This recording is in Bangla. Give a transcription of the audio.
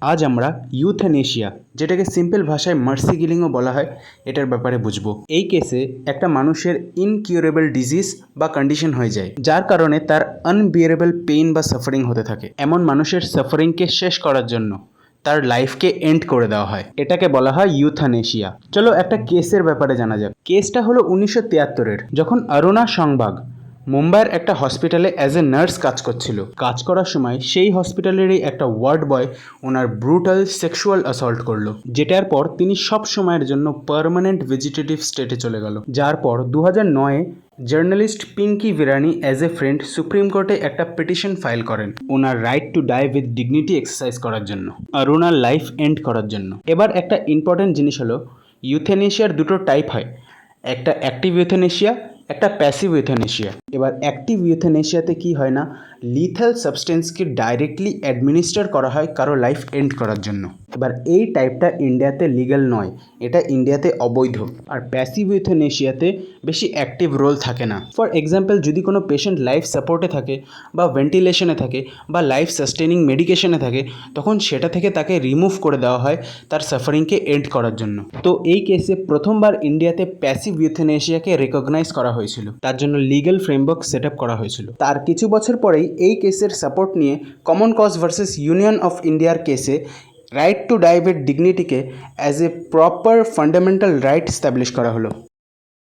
আজ আমরা ইউথ্যানেশিয়া, যেটাকে সিম্পল ভাষায় মার্সি কিলিংও বলা হয়, এটার ব্যাপারে বুঝবো। এই কেসে একটা মানুষের ইনকিউরেবল ডিজিজ বা কন্ডিশন হয়ে যায়, যার কারণে তার আনবিয়ারেবল পেইন বা সাফারিং হতে থাকে। এমন মানুষের সাফারিংকে শেষ করার জন্য তার লাইফকে এন্ড করে দেওয়া হয়। এটাকে বলা হয় ইউথ্যানেশিয়া। চলো একটা কেসের ব্যাপারে জানা যাক। কেসটা হলো 1973-এর, যখন অরুণা সংবাগ মুম্বাইয়ের একটা হসপিটালে অ্যাজ এ নার্স কাজ করছিল। কাজ করার সময় সেই হসপিটালেরই একটা ওয়ার্ড বয় ওনার ব্রুটাল সেক্সুয়াল অ্যাসল্ট করলো, যেটার পর তিনি সব সময়ের জন্য পার্মানেন্ট ভেজিটেটিভ স্টেটে চলে গেল। যার পর 2009-এ journalist Pinki Virani as a friend supreme কোর্টে একটা পিটিশন ফাইল করেন ওনার right to die with dignity exercise করার জন্য, আর ওনার লাইফ এন্ড করার জন্য। এবার একটা ইম্পর্টেন্ট জিনিস হলো, ইউথ্যানেশিয়ার দুটো টাইপ হয়, একটা অ্যাক্টিভ ইউথ্যানেশিয়া, একটা প্যাসিভ ইউথ্যানেশিয়া। এবার অ্যাক্টিভ ইউথ্যানেশিয়াতে কি হয় না, লিথাল সাবস্টেন্সকে ডাইরেক্টলি অ্যাডমিনিস্টার করা হয় কারো লাইফ এন্ড করার জন্য। এবার এই টাইপটা ইন্ডিয়াতে লিগ্যাল নয়, এটা ইন্ডিয়াতে অবৈধ। আর প্যাসিভ ইউথ্যানেশিয়াতে বেশি অ্যাক্টিভ রোল থাকে না। ফর এক্সাম্পল, যদি কোনো পেশেন্ট লাইফ সাপোর্টে থাকে বা ভেন্টিলেশনে থাকে বা লাইফ সাস্টেনিং মেডিকেশনে থাকে, তখন সেটা থেকে তাকে রিমুভ করে দেওয়া হয় তার সাফারিংকে এন্ড করার জন্য। তো এই কেসে প্রথমবার ইন্ডিয়াতে প্যাসিভ ইউথ্যানেশিয়াকে রেকগনাইজ করা হয়েছিল, তার জন্য লিগ্যাল ফ্রেমওয়ার্ক সেট আপ করা হয়েছিল। তার কিছু বছর পরেই এই কেসের সাপোর্ট নিয়ে common cause versus union of ইন্ডিয়ার কেসে রাইট টু ডাই উইথ ডিগনিটিকে as a proper fundamental right establish করা হলো।